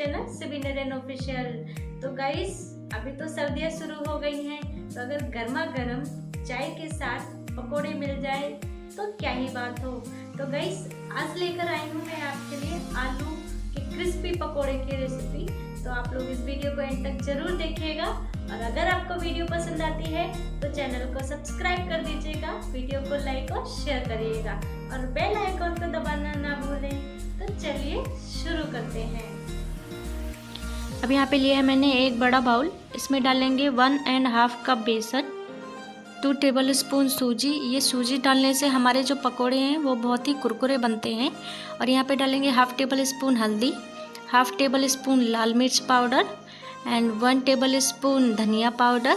Channel Sibi Naren official. तो guys अभी तो सर्दियाँ शुरू हो गई हैं, तो अगर गर्मा गर्म चाय के साथ पकोड़े मिल जाए तो क्या ही बात हो। तो गाइस आज लेकर आई हूँ मैं आपके लिए आलू के क्रिस्पी पकोड़े की रेसिपी। तो आप लोग इस वीडियो को एंड तक जरूर देखिएगा, और अगर आपको वीडियो पसंद आती है तो चैनल को सब्सक्राइब कर दीजिएगा, वीडियो को लाइक और शेयर करिएगा और बेल आइकॉन को दबाना ना भूलें। तो चलिए शुरू करते हैं। अब यहाँ पे लिया है मैंने एक बड़ा बाउल, इसमें डालेंगे 1.5 कप बेसन, 2 टेबल स्पून सूजी। ये सूजी डालने से हमारे जो पकोड़े हैं वो बहुत ही कुरकुरे बनते हैं। और यहाँ पे डालेंगे 1/2 टेबल स्पून हल्दी, 1/2 टेबल स्पून लाल मिर्च पाउडर एंड 1 टेबल स्पून धनिया powder,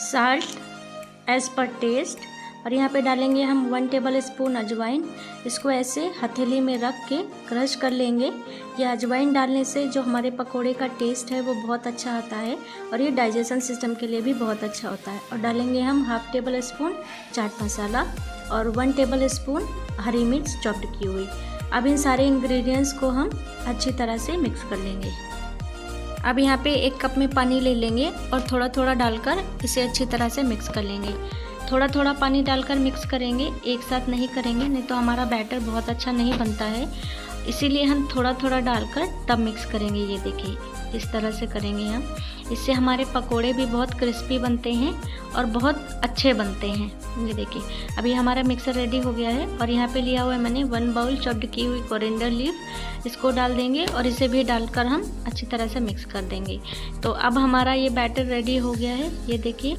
salt as per taste. और यहाँ पे डालेंगे हम 1 टेबल स्पून अजवाइन। इसको ऐसे हथेली में रख के क्रश कर लेंगे। ये अजवाइन डालने से जो हमारे पकोड़े का टेस्ट है वो बहुत अच्छा आता है, और ये डाइजेशन सिस्टम के लिए भी बहुत अच्छा होता है। और डालेंगे हम 1/2 टेबल स्पून चाट मसाला और 1 टेबल स्पून हरी मिर्च चॉप्ड की हुई। अब इन सारे इंग्रेडिएंट्स को हम अच्छी तरह से मिक्स कर लेंगे। अब यहाँ पे 1 कप में पानी ले लेंगे और थोड़ा थोड़ा डालकर इसे अच्छी तरह से मिक्स कर लेंगे। थोड़ा थोड़ा पानी डालकर मिक्स करेंगे, एक साथ नहीं करेंगे, नहीं तो हमारा बैटर बहुत अच्छा नहीं बनता है। इसीलिए हम थोड़ा थोड़ा डालकर तब मिक्स करेंगे। ये देखिए इस तरह से करेंगे हम, इससे हमारे पकोड़े भी बहुत क्रिस्पी बनते हैं और बहुत अच्छे बनते हैं। ये देखिए अभी हमारा मिक्सर रेडी हो गया है। और यहाँ पे लिया हुआ है मैंने 1 बाउल चॉप्ड की हुई कोरिएंडर लीफ, इसको डाल देंगे और इसे भी डालकर हम अच्छी तरह से मिक्स कर देंगे। तो अब हमारा ये बैटर रेडी हो गया है, ये देखिए।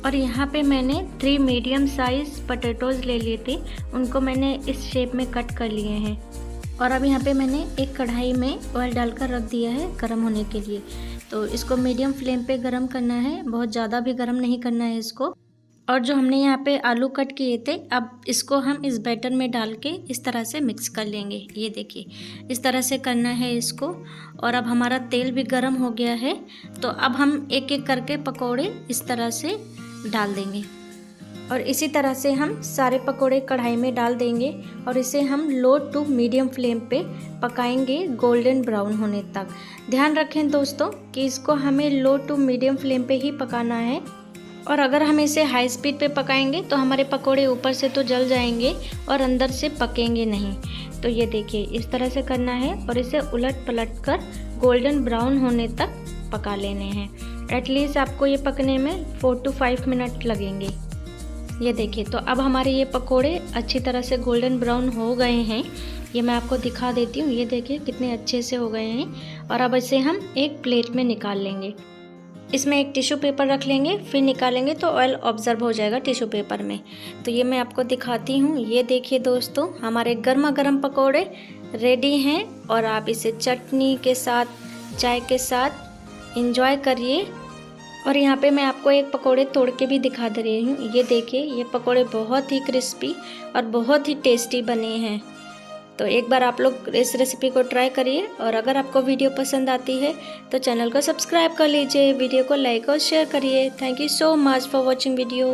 और यहाँ पे मैंने 3 मीडियम साइज़ पोटैटोज़ ले लिए थे, उनको मैंने इस शेप में कट कर लिए हैं। और अब यहाँ पे मैंने एक कढ़ाई में ऑयल डालकर रख दिया है गरम होने के लिए। तो इसको मीडियम फ्लेम पे गरम करना है, बहुत ज़्यादा भी गरम नहीं करना है इसको। और जो हमने यहाँ पे आलू कट किए थे, अब इसको हम इस बैटर में डाल के इस तरह से मिक्स कर लेंगे। ये देखिए इस तरह से करना है इसको। और अब हमारा तेल भी गरम हो गया है, तो अब हम एक एक करके पकोड़े इस तरह से डाल देंगे। और इसी तरह से हम सारे पकोड़े कढ़ाई में डाल देंगे और इसे हम लो टू मीडियम फ्लेम पे पकाएंगे गोल्डन ब्राउन होने तक। ध्यान रखें दोस्तों कि इसको हमें लो टू मीडियम फ्लेम पे ही पकाना है, और अगर हम इसे हाई स्पीड पे पकाएंगे तो हमारे पकोड़े ऊपर से तो जल जाएंगे और अंदर से पकेंगे नहीं। तो ये देखिए इस तरह से करना है और इसे उलट पलट कर गोल्डन ब्राउन होने तक पका लेने हैं। एटलीस्ट आपको ये पकने में 4 to 5 मिनट लगेंगे। ये देखिए तो अब हमारे ये पकोड़े अच्छी तरह से गोल्डन ब्राउन हो गए हैं। ये मैं आपको दिखा देती हूँ, ये देखिए कितने अच्छे से हो गए हैं। और अब इसे हम एक प्लेट में निकाल लेंगे। इसमें एक टिश्यू पेपर रख लेंगे, फिर निकालेंगे तो ऑयल ऑब्जर्व हो जाएगा टिश्यू पेपर में। तो ये मैं आपको दिखाती हूँ। ये देखिए दोस्तों हमारे गर्मा गर्म पकोड़े रेडी हैं, और आप इसे चटनी के साथ, चाय के साथ एंजॉय करिए। और यहाँ पे मैं आपको एक पकोड़े तोड़ के भी दिखा दे रही हूँ। ये देखिए ये पकोड़े बहुत ही क्रिस्पी और बहुत ही टेस्टी बने हैं। तो एक बार आप लोग इस रेसिपी को ट्राई करिए, और अगर आपको वीडियो पसंद आती है तो चैनल को सब्सक्राइब कर लीजिए, वीडियो को लाइक और शेयर करिए। Thank you so much for watching video.